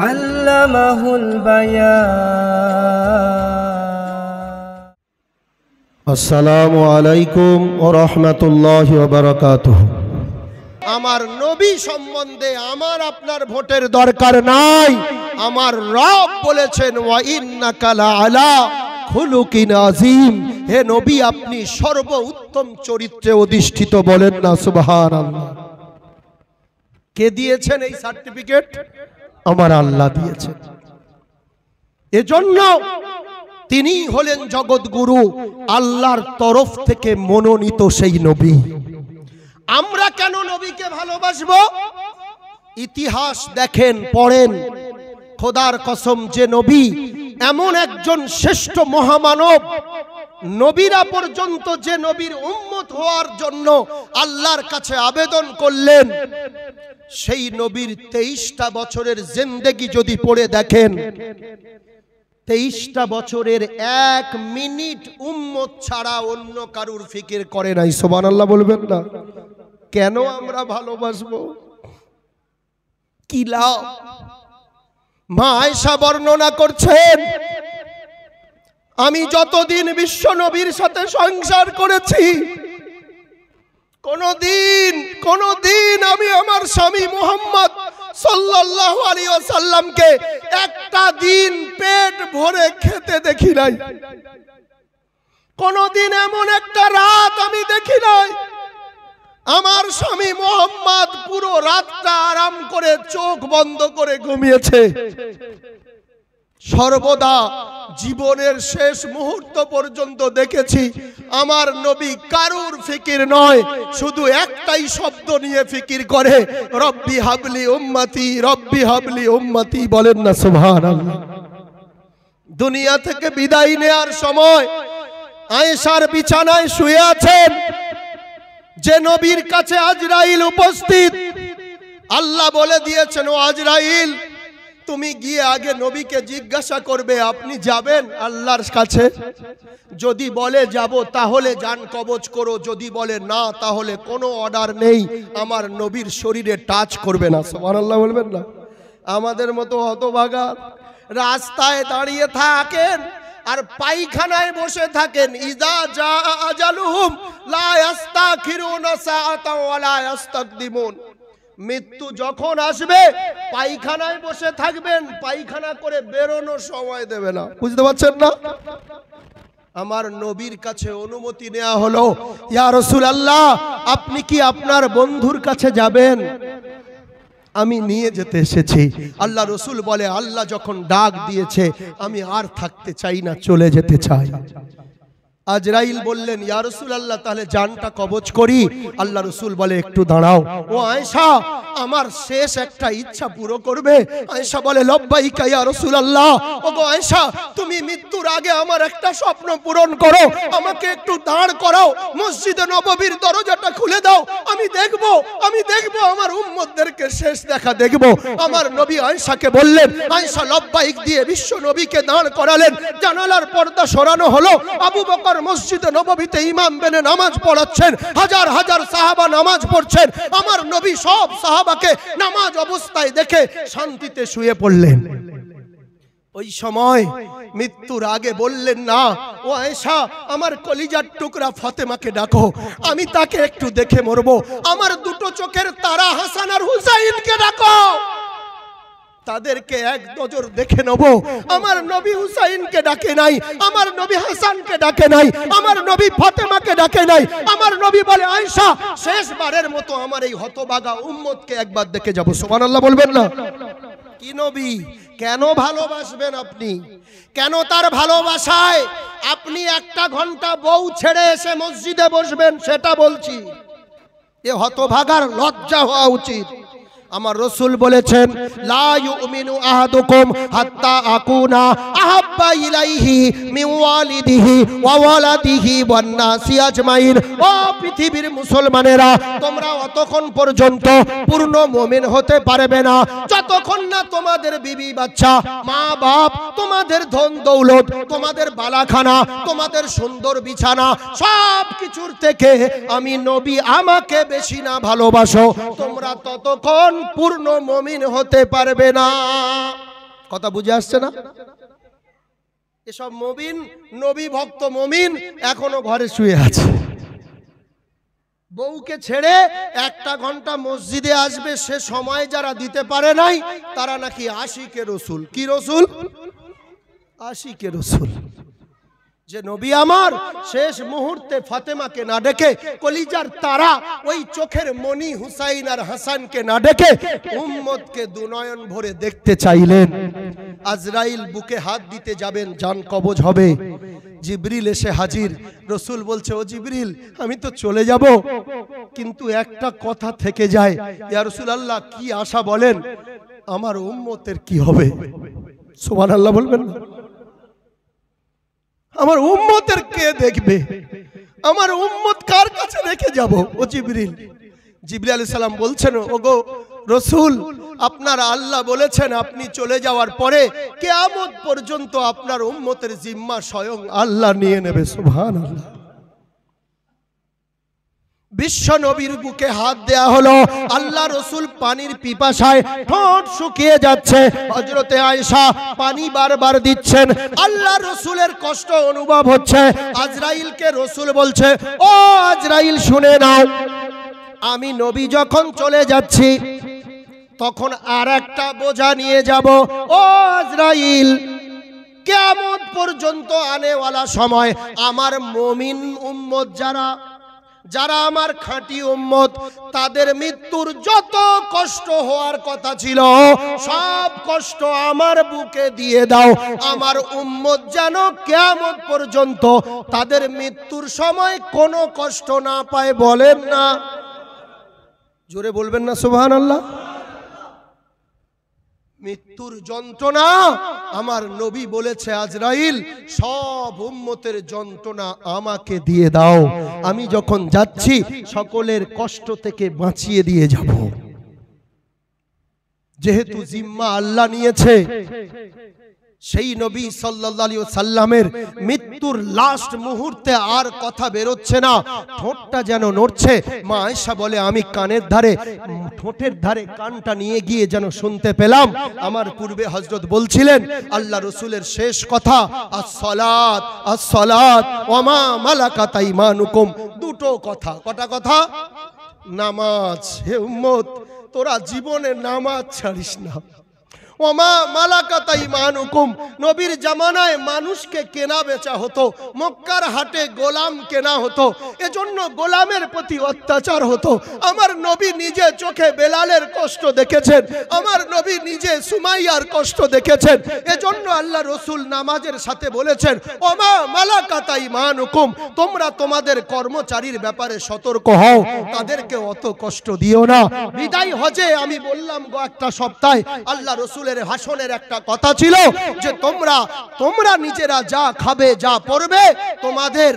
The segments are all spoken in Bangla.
আল্লামাহুল বায়ান। আসসালামু আলাইকুম ওয়া রাহমাতুল্লাহি ওয়া বারাকাতুহু। আমার নবী সম্বন্ধে আমার আপনার ভোটের দরকার নাই। আমার রব বলেছেন ওয়া ইন্নাকা লাআলা খুলুকিন আযীম। হে নবী, আপনি সর্বোত্তম চরিত্রে অধিষ্ঠিত, বলেন না সুবহানাল্লাহ। কে দিয়েছেন এই সার্টিফিকেট? আমার আল্লাহ দিয়েছেন। এজন্য তিনি হলেন জগৎগুরু, আল্লাহর তরফ থেকে মনোনীত সেই নবী। আমরা কেন নবীকে ভালোবাসবো? ইতিহাস দেখেন, পড়েন। খোদার কসম, যে নবী এমন একজন শ্রেষ্ঠ মহামানব, নবীরা পর্যন্ত যে নবীর উম্মত হওয়ার জন্য আল্লাহর কাছে আবেদন করলেন, সেই নবীর 23টা বছরের জিন্দেগি যদি পড়ে দেখেন, 23টা বছরের 1 মিনিট উম্মত ছাড়া অন্য কারুর ফিকির করে নাই। সুবহানাল্লাহ বলবেন না? কেন আমরা ভালোবাসবো? কি লাভ? মা আয়েশা বর্ণনা করছেন, আমি যতদিন বিশ্ব নবীর সাথে সংসার করেছি, কোনদিন আমি আমার স্বামী মুহাম্মদ সাল্লাল্লাহু আলাইহি ওয়াসাল্লামকে একটা দিন পেট ভরে খেতে দেখি নাই। কোনদিন এমন একটা রাত আমি দেখি নাই আমার স্বামী মুহাম্মদ পুরো রাতটা আরাম করে চোখ বন্ধ করে ঘুমিয়েছে। সর্বদা জীবনের শেষ মুহূর্ত পর্যন্ত দেখেছি আমার নবী কারুর ফিকির নয়, শুধু একটাই শব্দ নিয়ে ফিকির করে, রব্বি হাবলি উম্মতি, রব্বি হাবলি উম্মতি, বলেন না সুবহানাল্লাহ। দুনিয়া থেকে বিদায় নেয়ার সময় আয়েশার বিছানায় শুয়ে আছেন, যে নবীর কাছে আজরাইল উপস্থিত। আল্লাহ বলে দিয়েছেন, ও আজরাইল, তুমি গিয়ে আগে নবীকে জিজ্ঞাসা করবে আপনি যাবেন আল্লাহর কাছে। যদি বলে যাব তাহলে জান কবজ করো, যদি বলে না তাহলে কোনো অর্ডার নেই, আমার নবীর শরীরে টাচ করবে না। সুবহানাল্লাহ বলবেন না? আমাদের মতো হতভাগা রাস্তায় দাঁড়িয়ে থাকেন আর পায়খানায় বসে থাকেন। ইজা জা আজালুহুম লা ইস্তাখিরুনা সাআতাও ওয়া লা ইস্তাকদিমুন। মৃত্যু যখন আসবে পায়খানায় বসে থাকবেন, পায়খানা করে বেরোনোর সময় দেবে না। বুঝতে পারছেন না? আমার নবীর কাছে অনুমতি নেওয়া হলো, ইয়া রাসূলুল্লাহ, আপনি কি আপনার বন্ধুর কাছে যাবেন? আমি নিয়ে যেতে এসেছি। আল্লাহ রসুল বলে, আল্লাহ যখন ডাক দিয়েছে আমি আর থাকতে চাই না, চলে যেতে চাই। আজরাইল বললেন, ইয়া রাসূলুল্লাহ, তাহলে জানটা কবজ করি। আল্লাহ রসুল বলে, একটু দাঁড়াও। ও আয়েশা, আমার শেষ একটা ইচ্ছা পুরো করবে? আয়েশা বলে, লব্বাইকা ইয়া রাসূলুল্লাহ। ওগো আয়েশা, তুমি মৃত্যুর আগে আমার একটা স্বপ্ন পূরণ করো, আমাকে একটু দাঁড় করাও, মসজিদে নববীর দরজাটা খুলে দাও, আমি দেখব আমার উম্মতদেরকে শেষ দেখা দেখব। আমার নবী আয়েশাকে বললেন, আয়েশা লব্বাইক দিয়ে বিশ্ব নবীকে দাঁড় করালেন। জানালার পর্দা সরানো হলো। আবু বকর মসজিদে নববীতে ইমাম বেনে নামাজ পড়াচ্ছেন, হাজার হাজার সাহাবা নামাজ পড়ছেন। আমার নবী সব সাহাবাকে নামাজ অবস্থায় দেখে শান্তিতে শুয়ে পড়লেন। ওই সময় মৃত্যুর আগে বললেন, না ও আয়েশা, আমার কলিজার টুকরা ফাতেমাকে ডাকো, আমি তাকে একটু দেখে মরবো। আমার দুটো চোখের তারা হাসান আর হুসাইনকে ডাকো, তাদেরকে এক নজর দেখে নেব। আমার নবী হুসাইনকে ডাকে নাই, আমার নবী হাসানকে ডাকে নাই, আমার নবী ফাতেমাকে ডাকে নাই। আমার নবী বলে, আয়েশা, শেষবারের মতো আমার এই হতভাগা উম্মতকে একবার দেখে যাব। সুবহানাল্লাহ বলবেন না? কি নবী, কেন ভালোবাসবেন আপনি? কেন তার ভালোবাসায় আপনি একটা ঘন্টা বউ ছেড়ে এসে মসজিদে বসবেন? সেটা বলছি। এ হতভাগার লজ্জা হওয়া উচিত। আমার রাসূল বলেছেন লা ইউমিনু আহাদুকুম হাত্তা আকুনা আহাব্বা ইলাইহি মিন ওয়ালিদিহি ওয়া ওয়ালাদিহি ওয়ান নাসি আজমাইন। ও পৃথিবীর মুসলমানেরা, তোমরা অতক্ষণ পর্যন্ত পূর্ণ মুমিন হতে পারবে না যতক্ষণ না তোমাদের বিবি বাচ্চা, মা বাপ, তোমাদের ধন দৌলত, তোমাদের বালাখানা, তোমাদের সুন্দর বিছানা, সব কিছুর থেকে আমি নবী আমাকে বেশি না ভালোবাসো, তোমরা ততক্ষণ পূর্ণ মুমিন হতে পারবে না। কথা বুঝে আসছে না? এসব মুমিন, নবী ভক্ত মুমিন এখনো ঘরে শুয়ে আছে। বউকে ছেড়ে একটা ঘন্টা মসজিদে আসবে, সে সময় যারা দিতে পারে নাই তারা নাকি আশিকে রসুল। কি রসুল? আশিকে রসুল। যে নবী আমার শেষ মুহূর্তে ফাতেমাকে না ডেকে, কলিজার তারা ওই চোখের মনি হুসাইন আর হাসানকে না ডেকে উম্মতকে দুনয়ন ভরে দেখতে চাইলেন। আজরাইল বুকে হাত দিতে যাবেন, জান কবজ হবে, জিবরিল এসে হাজির। রসুল বলছে, ও জিবরিল, আমি তো চলে যাব, কিন্তু একটা কথা থেকে যায়। ইয়া রাসূলুল্লাহ, কি আশা বলেন? আমার উম্মতের কি হবে? সুবহানাল্লাহ বলবেন না? আমার উম্মতের কে দেখবে? আমার উম্মত কার কাছে রেখে যাব? ও জিবরিল। জিবরিল আলাইহিস সালাম বলছেন, ওগো রাসূল, আপনার আল্লাহ বলেছেন আপনি চলে যাওয়ার পরে কিয়ামত পর্যন্ত আপনার উম্মতের জিম্মা স্বয়ং আল্লাহ নিয়ে নেবে। সুবহানাল্লাহ। বিশ্ব নবীর বুকে হাত দেয়া হলো। আল্লাহ রসুল পানির পিপাসায় ঠোঁট শুকিয়ে যাচ্ছে। হযরতে আয়েশা পানি বারবার দিচ্ছেন। আল্লাহ রসুলের কষ্ট অনুভব হচ্ছে। আজরাইলকে রসুল বলছে, ও আজরাইল, শুনে নাও, আমি নবী যখন চলে যাচ্ছি তখন আর একটা বোঝা নিয়ে যাব। ও আজরাইল, কিয়ামত পর্যন্ত আনেওয়ালা সময় আমার মুমিন উম্মত যারা আমার খাঁটি উম্মত, তাদের মৃত্যুর যত কষ্ট হওয়ার কথা ছিল সব কষ্ট আমার বুকে দিয়ে দাও। আমার উম্মত যেন কিয়ামত পর্যন্ত তাদের মৃত্যুর সময় কোনো কষ্ট না পায়। বলেন না? জোরে বলবেন না সুবহানাল্লাহ? মৃত্যুর যন্ত্রণা আমার নবী বলেছে, আজরাইল, সব উম্মতের যন্ত্রণা আমাকে দিয়ে দাও, আমি যখন যাচ্ছি সকলের কষ্ট থেকে বাঁচিয়ে দিয়ে যাব। যেহেতু জিম্মা আল্লাহ নিয়েছে, সেই নবী সাল্লাল্লাহু আলাইহি ওয়াসাল্লামের মৃত্যুর লাস্ট মুহূর্তে আর কথা বেরোচ্ছে না, ঠোঁটটা যেন নড়ছে। মা আয়েশা বলে, আমি কানের ধারে, ঠোঁটের ধারে কানটা নিয়ে গিয়ে যেন শুনতে পেলাম। আমার পূর্বে হযরত বলছিলেন আল্লাহ রসুলের শেষ কথা, আস-সালাত আস-সালাত ওয়া মা মালাকাত আইমানুকুম। দুটো কথা। কটা কথা? নামাজ। হে উম্মত, তোরা জীবনে নামাজ ছাড়িস না। ওমা মালাকাত আইমানুকুম। নবীর জামানায় মানুষকে কেনা বেচা হতো, মক্কার হাটে গোলাম কেনা হতো, এজন্য গোলামের প্রতি অত্যাচার হতো। আমার নবী নিজে চোখে বেলালের কষ্ট দেখেছেন, আমার নবী নিজে সুমাইয়ার কষ্ট দেখেছেন। এজন্য আল্লাহ রসুল নামাজের সাথে বলেছেন, ওমা মালাকাত আইমানুকুম, তোমরা তোমাদের কর্মচারীর ব্যাপারে সতর্ক হও, তাদেরকে অত কষ্ট দিও না। বিদায় হজে আমি বললাম একটা সপ্তাহে আল্লাহ রসুল ভাষণের একটা কথা ছিল যে তোমরা নিজেরা যা খাবে, যা পরবে, তোমাদের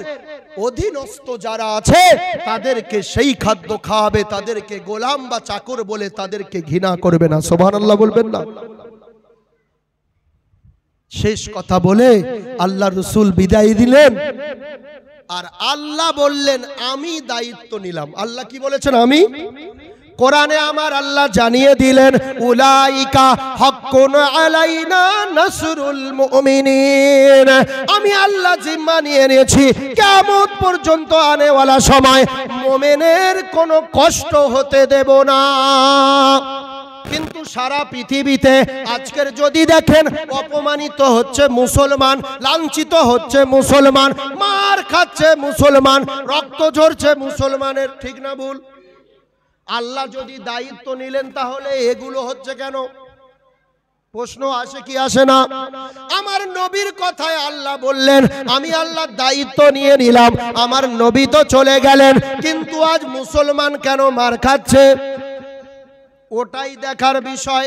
অধীনস্থ যারা আছে তাদেরকে সেই খাদ্য খাওয়াবে, তাদেরকে গোলাম বা চাকর বলে তাদেরকে ঘৃণা করবে না। সুবহানাল্লাহ বলবেন না? শেষ কথা বলে আল্লাহ রসুল বিদায় দিলেন। আর আল্লাহ বললেন, আমি দায়িত্ব নিলাম। আল্লাহ কি বলেছেন? আমি। কোরআনে আমার আল্লাহ জানিয়ে দিলেন, উলাইকা হাক্কুন আলাইনা নাসরুল মুমিনিন। আমি আল্লাহ জিম্মা নিয়ে নিয়েছি, কিয়ামত পর্যন্ত আনেওয়ালা সময় মুমিনের কোনো কষ্ট হতে দেব না। কিন্তু সারা পৃথিবীতে আজকের যদি দেখেন, অপমানিত হচ্ছে মুসলমান, লাঞ্ছিত হচ্ছে মুসলমান, মার খাচ্ছে মুসলমান, রক্ত ঝরছে মুসলমানের। ঠিক না ভুল? আল্লাহ যদি দায়িত্ব নিলেন তাহলে এগুলো হচ্ছে কেন? প্রশ্ন আসে কি আসে না? আমার নবীর কথায় আল্লাহ বললেন, আমি আল্লাহ দায়িত্ব নিয়ে নিলাম, আমার নবী তো চলে গেলেন, কিন্তু আজ মুসলমান কেন মার খাচ্ছে? ওটাই দেখার বিষয়।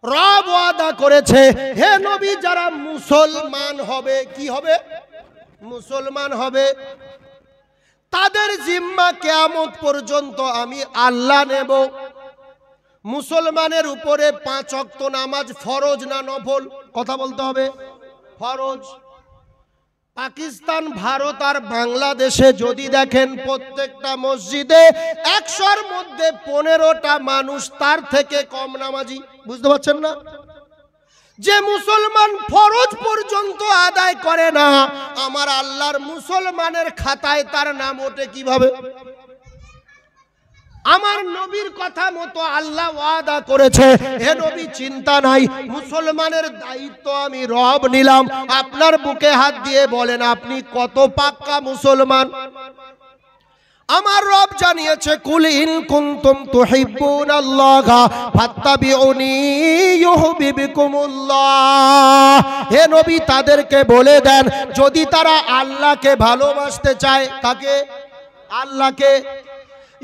রব ওয়াদা করেছে, হে নবী যারা মুসলমান হবে, কি হবে? মুসলমান হবে, তাদের জিম্মা কিয়ামত পর্যন্ত আমি আল্লাহ নেব। মুসলমানের উপরে 5 ওয়াক্ত নামাজ ফরজ না নফল? কথা বলতে হবে, ফরজ। পাকিস্তান, ভারত আর বাংলাদেশে যদি দেখেন প্রত্যেকটা মসজিদে 100-র মধ্যে 15টা মানুষ তার থেকে কম নামাজি। বুঝতে পারছেন না? যে মুসলমান ফরজ পর্যন্ত আদায় করে না, আমার আল্লাহর মুসলমানের খাতায় তার নাম ওঠে কিভাবে? আমার নবীর কথা মতো আল্লাহ ওয়াদা করেছে, হে নবী চিন্তা নাই, মুসলমানের দায়িত্ব আমি রব নিলাম। আপনার বুকে হাত দিয়ে বলেন আপনি কত পাক্কা মুসলমান? আমার রব জানিয়েছে, কুল ইন কুনতুম তুহিব্বুনাল্লাহ ফাত্তাবিউনি ইউহিব্বুকুমুল্লাহ। হে নবী তাদেরকে বলে দেন, যদি তারা আল্লাহকে ভালোবাসতে চায়, তাকে আল্লাহকে,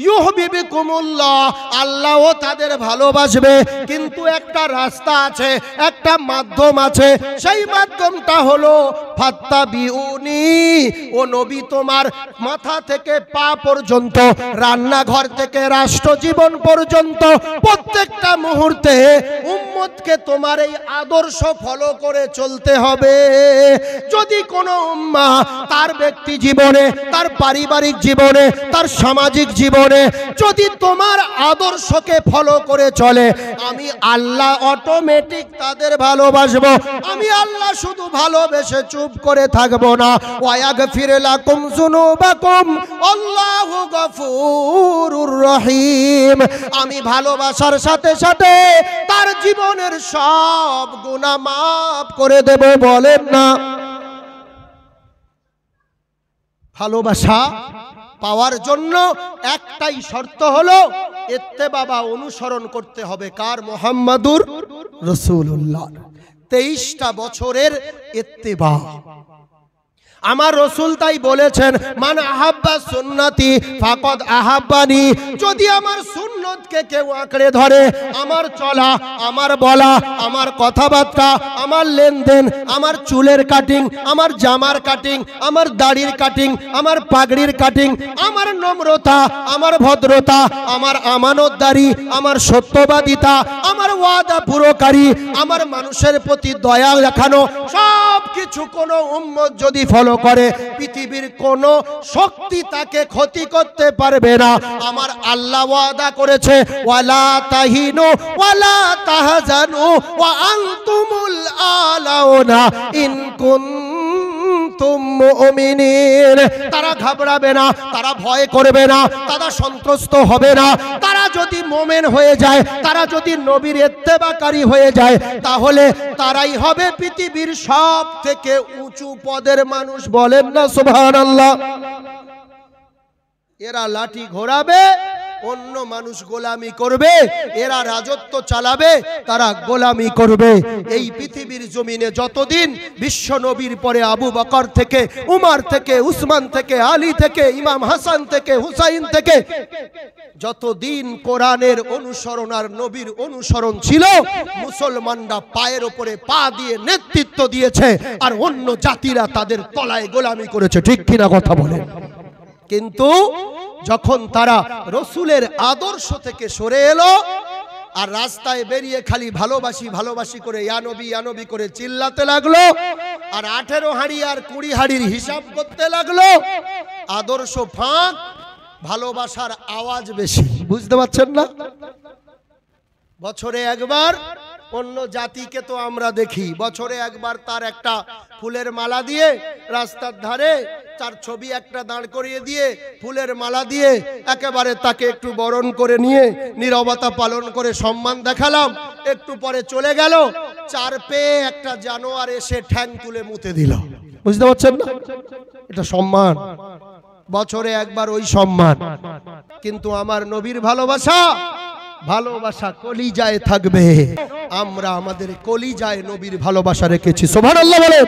ইউহিব্বুকুমুল্লাহ, আল্লাহও তাদের ভালোবাসবে। কিন্তু একটা রাস্তা আছে, একটা মাধ্যম আছে, সেই মাধ্যমটা হলো ফাত্তাবিউনি। ও নবী তোমার মাথা থেকে পা পর্যন্ত, রান্নাঘর থেকে রাষ্ট্র জীবন পর্যন্ত প্রত্যেকটা মুহূর্তে উম্মতকে তোমার এই আদর্শ ফলো করে চলতে হবে। যদি কোনো উম্মাহ তার ব্যক্তি জীবনে, তার পারিবারিক জীবনে, তার সামাজিক জীবনে যদি তোমার আদর্শকে ফলো করে চলে, আমি আল্লাহ অটোমেটিক তাদের ভালোবাসবো। আমি আল্লাহ শুধু ভালোবেসে চুপ করে থাকবো না। ওয়াগফির লাকুম যুনুবাকুম আল্লাহু গফুরুর রহিম। আমি ভালোবাসার সাথে সাথে তার জীবনের সব গুনাহ মাফ করে দেব। বলেন না? ভালোবাসা পাওয়ার জন্য একটাই শর্ত হলো ইত্তেবা, অনুসরণ করতে হবে কার? মুহাম্মাদুর রাসূলুল্লাহ। 23টা বছরের ইত্তেবা। আমার রাসূল তাই বলেছেন, মান আহাব্বা সুন্নতি ফাকাদ আহাব্বানি। যদি আমার সুন্নতকে কেউ আঁকড়ে ধরে, আমার চলা, আমার বলা, আমার কথাবার্তা, আমার লেনদেন, আমার চুলের কাটিং, আমার জামার কাটিং, আমার দাড়ির কাটিং, আমার পাগড়ির কাটিং, আমার নম্রতা, আমার ভদ্রতা, আমার আমানতদারি, আমার সত্যবাদিতা, আমার ওয়াদা পুরোকারী, আমার মানুষের প্রতি দয়া দেখানো, সব কিছু কোনো উম্মত যদি ফলো করে, পৃথিবীর কোন শক্তি তাকে ক্ষতি করতে পারবে না। আমার আল্লাহ ওয়াদা করেছে, ওয়ালা তাহিনু ওয়ালা তাহজানু ওয়া আনতুমুল আলাউনা ইন কুনতুম মুমিনিন। তারা ঘাবড়াবে না, তারা ভয় করবে না, তারা সন্ত্রস্ত হবে না। তারা যদি মুমিন হয়ে যায়, তারা যদি নবীর ইত্তেবাকারী হয়ে যায়, তাহলে তারাই হবে পৃথিবীর সব থেকে উঁচু পদের মানুষ। বলেন না সুবহানাল্লাহ? এরা লাঠি ঘোরাবে, অন্য মানুষ গোলামি করবে, এরা রাজত্ব চালাবে, তারা গোলামি করবে। এই পৃথিবীর জমিনে যতদিন বিশ্ব নবীর পরে আবু বকর থেকে, উমর থেকে, উসমান থেকে, আলী থেকে, ইমাম হাসান থেকে, হুসাইন থেকে, যতদিন কোরআনের অনুসরণ আর নবীর অনুসরণ ছিল, মুসলমানরা পায়ের উপরে পা দিয়ে নেতৃত্ব দিয়েছে, আর অন্য জাতিরা তাদের তলায় গোলামি করেছে। ঠিক কিনা কথা বলেন? কিন্তু যখন তারা রসুলের আদর্শ থেকে সরে এলো আর রাস্তায় বেরিয়ে খালি ভালোবাসি ভালোবাসি করে ইয়া নবী ইয়া নবী করে চিল্লাতে লাগলো, আর 18 হাঁড়ি আর 20 হাঁড়ির হিসাব করতে লাগলো, আদর্শ ফাঁক, ভালোবাসার আওয়াজ বেশি। বুঝতে পারছেন না? বছরে একবার অন্য জাতিকে তো আমরা দেখি, বছরে একবার তার একটা ফুলের মালা দিয়ে রাস্তার ধারে তার ছবি একটা দাঁড় করিয়ে দিয়ে ফুলের মালা দিয়ে একেবারে তাকে একটু বরণ করে নিয়ে নীরবতা পালন করে সম্মান দেখালাম। একটু পরে চলে গেল, চার পেয়ে একটা জানোয়ার এসে ঠ্যাং তুলে মুতে দিল। বুঝতে পারছেন না? এটা সম্মান, বছরে একবার ওই সম্মান। কিন্তু আমার নবীর ভালোবাসা, ভালোবাসা কলিজায় থাকবে। আমরা আমাদের কলিজায় নবীর ভালোবাসা রেখেছি। সুবহানাল্লাহ বলেন।